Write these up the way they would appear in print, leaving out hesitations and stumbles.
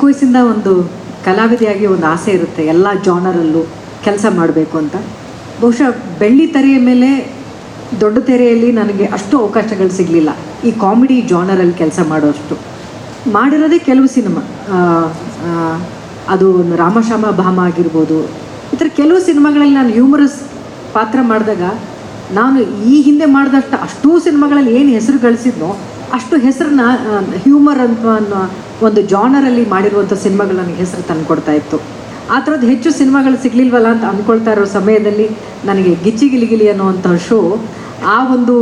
ವಯಸ್ಸಿಂದ ಒಂದು ಕಲಾವಿದೆಯಾಗಿ ಒಂದು ಆಸೆ ಇರುತ್ತೆ, ಎಲ್ಲ ಜಾನರಲ್ಲೂ ಕೆಲಸ ಮಾಡಬೇಕು ಅಂತ. ಬಹುಶಃ ಬೆಳ್ಳಿ ತೆರೆಯ ಮೇಲೆ ದೊಡ್ಡ ತೆರೆಯಲ್ಲಿ ನನಗೆ ಅಷ್ಟು ಅವಕಾಶಗಳು ಸಿಗಲಿಲ್ಲ ಈ ಕಾಮಿಡಿ ಜಾನರಲ್ಲಿ ಕೆಲಸ ಮಾಡೋಷ್ಟು. ಮಾಡಿರೋದೇ ಕೆಲವು ಸಿನಿಮಾ, ಅದು ರಾಮಶ್ಯಾಮ ಭಾಮ ಆಗಿರ್ಬೋದು. ಈ ಥರ ಕೆಲವು ಸಿನಿಮಾಗಳಲ್ಲಿ ನಾನು ಹ್ಯೂಮರಸ್ ಪಾತ್ರ ಮಾಡಿದಾಗ ನಾನು ಈ ಹಿಂದೆ ಮಾಡಿದಷ್ಟು ಅಷ್ಟೂ ಸಿನಿಮಾಗಳಲ್ಲಿ ಏನು ಹೆಸರು ಗಳಿಸಿದ್ನೋ ಅಷ್ಟು ಹೆಸರನ್ನ ಹ್ಯೂಮರ್ ಅಂತ ಅನ್ನೋ ಒಂದು ಜಾನರಲ್ಲಿ ಮಾಡಿರುವಂಥ ಸಿನಿಮಾಗಳು ನನಗೆ ಹೆಸರು ತಂದುಕೊಡ್ತಾ ಇತ್ತು. ಆ ಥರದ್ದು ಹೆಚ್ಚು ಸಿನಿಮಾಗಳು ಸಿಗಲಿಲ್ವಲ್ಲ ಅಂತ ಅಂದ್ಕೊಳ್ತಾ ಇರೋ ಸಮಯದಲ್ಲಿ ನನಗೆ ಗಿಚ್ಚಿ ಗಿಲಿಗಿಲಿ ಅನ್ನುವಂಥ ಶೋ, ಆ ಒಂದು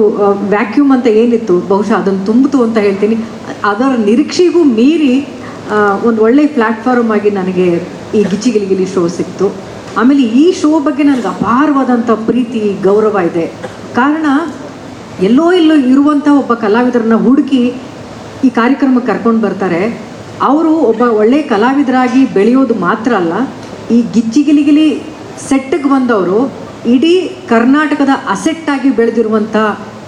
ವ್ಯಾಕ್ಯೂಮ್ ಅಂತ ಏನಿತ್ತು ಬಹುಶಃ ಅದನ್ನು ತುಂಬಿತು ಅಂತ ಹೇಳ್ತೀನಿ. ಅದರ ನಿರೀಕ್ಷೆಗೂ ಮೀರಿ ಒಂದು ಒಳ್ಳೆಯ ಪ್ಲ್ಯಾಟ್ಫಾರ್ಮ್ ಆಗಿ ನನಗೆ ಈ ಗಿಚ್ಚಿ ಗಿಲಿಗಿಲಿ ಶೋ ಸಿಕ್ತು. ಆಮೇಲೆ ಈ ಶೋ ಬಗ್ಗೆ ನನಗೆ ಅಪಾರವಾದಂಥ ಪ್ರೀತಿ ಗೌರವ ಇದೆ. ಕಾರಣ ಎಲ್ಲೋ ಇರುವಂಥ ಒಬ್ಬ ಕಲಾವಿದರನ್ನ ಹುಡುಕಿ ಈ ಕಾರ್ಯಕ್ರಮಕ್ಕೆ ಕರ್ಕೊಂಡು ಬರ್ತಾರೆ. ಅವರು ಒಬ್ಬ ಒಳ್ಳೆಯ ಕಲಾವಿದರಾಗಿ ಬೆಳೆಯೋದು ಮಾತ್ರ ಅಲ್ಲ, ಈ ಗಿಚ್ಚಿ ಗಿಲಿಗಿಲಿ ಸೆಟ್ಟಿಗೆ ಬಂದವರು ಇಡೀ ಕರ್ನಾಟಕದ ಅಸೆಟ್ಟಾಗಿ ಬೆಳೆದಿರುವಂಥ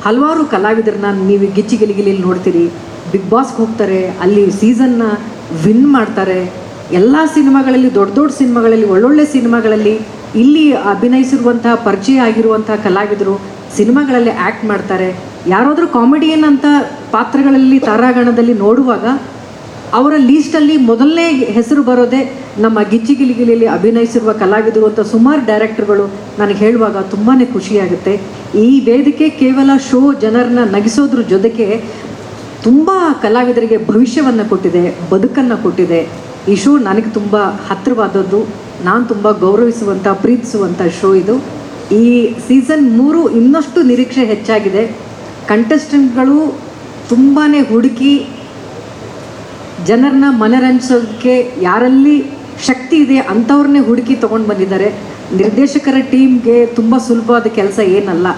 ಹಲವಾರು ಕಲಾವಿದರನ್ನ ನೀವು ಗಿಚ್ಚಿ ಗಿಲಿಗಿಲಿಲಿ ನೋಡ್ತೀರಿ. ಬಿಗ್ ಬಾಸ್ಗೆ ಹೋಗ್ತಾರೆ, ಅಲ್ಲಿ ಸೀಸನ್ನ ವಿನ್ ಮಾಡ್ತಾರೆ. ಎಲ್ಲ ಸಿನಿಮಾಗಳಲ್ಲಿ, ದೊಡ್ಡ ದೊಡ್ಡ ಸಿನಿಮಾಗಳಲ್ಲಿ, ಒಳ್ಳೊಳ್ಳೆ ಸಿನಿಮಾಗಳಲ್ಲಿ ಇಲ್ಲಿ ಅಭಿನಯಿಸಿರುವಂಥ ಪರಿಚಯ ಆಗಿರುವಂಥ ಕಲಾವಿದರು ಸಿನಿಮಾಗಳಲ್ಲಿ ಆ್ಯಕ್ಟ್ ಮಾಡ್ತಾರೆ. ಯಾರಾದರೂ ಕಾಮಿಡಿಯನ್ ಅಂತ ಪಾತ್ರಗಳಲ್ಲಿ ತಾರಾಗಣದಲ್ಲಿ ನೋಡುವಾಗ ಅವರ ಲೀಸ್ಟಲ್ಲಿ ಮೊದಲನೇ ಹೆಸರು ಬರೋದೇ ನಮ್ಮ ಗಿಚ್ಚಿ ಗಿಲಿಗಿಲಿಯಲ್ಲಿ ಅಭಿನಯಿಸಿರುವ ಕಲಾವಿದರು ಅಂತ ಸುಮಾರು ಡೈರೆಕ್ಟರ್ಗಳು ನನಗೆ ಹೇಳುವಾಗ ತುಂಬಾ ಖುಷಿಯಾಗುತ್ತೆ. ಈ ವೇದಿಕೆ ಕೇವಲ ಶೋ ಜನರನ್ನ ನಗಿಸೋದ್ರ ಜೊತೆಗೆ ತುಂಬ ಕಲಾವಿದರಿಗೆ ಭವಿಷ್ಯವನ್ನು ಕೊಟ್ಟಿದೆ, ಬದುಕನ್ನು ಕೊಟ್ಟಿದೆ. ಈ ಶೋ ನನಗೆ ತುಂಬ ಹತ್ತಿರವಾದದ್ದು, ನಾನು ತುಂಬ ಗೌರವಿಸುವಂಥ, ಪ್ರೀತಿಸುವಂಥ ಶೋ ಇದು. ಈ ಸೀಸನ್ 3 ಇನ್ನಷ್ಟು ನಿರೀಕ್ಷೆ ಹೆಚ್ಚಾಗಿದೆ. ಕಂಟೆಸ್ಟೆಂಟ್ಗಳು ತುಂಬಾ ಹುಡುಕಿ ಜನರನ್ನ ಮನರಂಜಿಸೋಕ್ಕೆ ಯಾರಲ್ಲಿ ಶಕ್ತಿ ಇದೆ ಅಂಥವ್ರನ್ನೇ ಹುಡುಕಿ ತೊಗೊಂಡು ಬಂದಿದ್ದಾರೆ. ನಿರ್ದೇಶಕರ ಟೀಮ್ಗೆ ತುಂಬ ಸುಲಭವಾದ ಕೆಲಸ ಏನಲ್ಲ.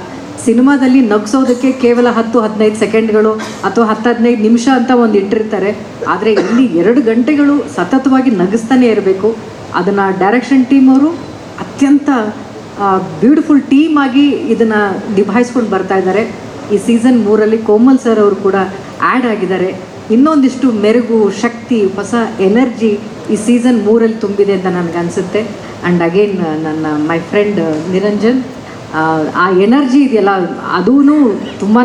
ಸಿನಿಮಾದಲ್ಲಿ ನಗಿಸೋದಕ್ಕೆ ಕೇವಲ 10-15 ಸೆಕೆಂಡ್ಗಳು ಅಥವಾ 10-15 ನಿಮಿಷ ಅಂತ ಒಂದು ಇಟ್ಟಿರ್ತಾರೆ. ಆದರೆ ಇಲ್ಲಿ 2 ಗಂಟೆಗಳು ಸತತವಾಗಿ ನಗಿಸ್ತಾನೆ ಇರಬೇಕು. ಅದನ್ನು ಡೈರೆಕ್ಷನ್ ಟೀಮ್ ಅವರು ಅತ್ಯಂತ ಬ್ಯೂಟಿಫುಲ್ ಟೀಮ್ ಆಗಿ ಇದನ್ನು ನಿಭಾಯಿಸ್ಕೊಂಡು ಬರ್ತಾ ಇದ್ದಾರೆ. ಈ ಸೀಸನ್ 3ರಲ್ಲಿ ಕೋಮಲ್ ಸರ್ ಅವರು ಕೂಡ ಆ್ಯಡ್ ಆಗಿದ್ದಾರೆ. ಇನ್ನೊಂದಿಷ್ಟು ಮೆರುಗು, ಶಕ್ತಿ, ಹೊಸ ಎನರ್ಜಿ ಈ ಸೀಸನ್ 3ರಲ್ಲಿ ತುಂಬಿದೆ ಅಂತ ನನಗನ್ಸುತ್ತೆ. ಆ್ಯಂಡ್ ಅಗೇನ್ ನನ್ನ ಮೈ ಫ್ರೆಂಡ್ ನಿರಂಜನ್, ಆ ಎನರ್ಜಿ ಇದೆಯಲ್ಲ ಅದೂ ತುಂಬಾ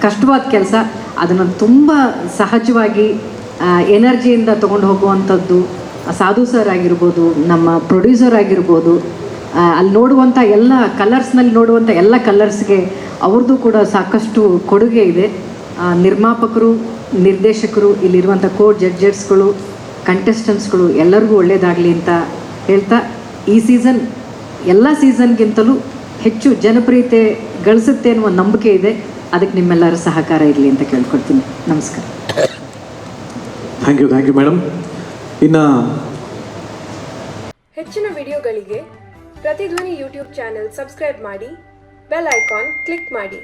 ಕಷ್ಟವಾದ ಕೆಲಸ. ಅದನ್ನು ತುಂಬ ಸಹಜವಾಗಿ ಎನರ್ಜಿಯಿಂದ ತೊಗೊಂಡು ಹೋಗುವಂಥದ್ದು ಸಾಧು ಸರ್ ಆಗಿರ್ಬೋದು, ನಮ್ಮ ಪ್ರೊಡ್ಯೂಸರ್ ಆಗಿರ್ಬೋದು, ಅಲ್ಲಿ ನೋಡುವಂಥ ಎಲ್ಲ ಕಲರ್ಸ್ನಲ್ಲಿ ನೋಡುವಂಥ ಎಲ್ಲ ಕಲರ್ಸ್ಗೆ ಅವ್ರದ್ದು ಕೂಡ ಸಾಕಷ್ಟು ಕೊಡುಗೆ ಇದೆ. ನಿರ್ಮಾಪಕರು, ನಿರ್ದೇಶಕರು, ಇಲ್ಲಿರುವಂಥ ಜಡ್ಜರ್ಸ್ಗಳು, ಕಂಟೆಸ್ಟೆಂಟ್ಸ್ಗಳು ಎಲ್ಲರಿಗೂ ಒಳ್ಳೆಯದಾಗಲಿ ಅಂತ ಹೇಳ್ತಾ, ಈ ಸೀಸನ್ ಎಲ್ಲ ಸೀಸನ್ಗಿಂತಲೂ ಹೆಚ್ಚು ಜನಪ್ರಿಯತೆ ಗಳಿಸುತ್ತೆ ಅನ್ನುವ ನಂಬಿಕೆ ಇದೆ. ಅದಕ್ಕೆ ನಿಮ್ಮೆಲ್ಲರ ಸಹಕಾರ ಇರಲಿ ಅಂತ ಕೇಳ್ಕೊಳ್ತೀನಿ. ನಮಸ್ಕಾರ. Thank you madam. ಇನ್ನು ಹೆಚ್ಚಿನ ವಿಡಿಯೋಗಳಿಗೆ ಪ್ರತಿಧ್ವನಿ ಯೂಟ್ಯೂಬ್ ಚಾನೆಲ್ ಸಬ್ಸ್ಕ್ರೈಬ್ ಮಾಡಿ, ಬೆಲ್ ಐಕಾನ್ ಕ್ಲಿಕ್ ಮಾಡಿ.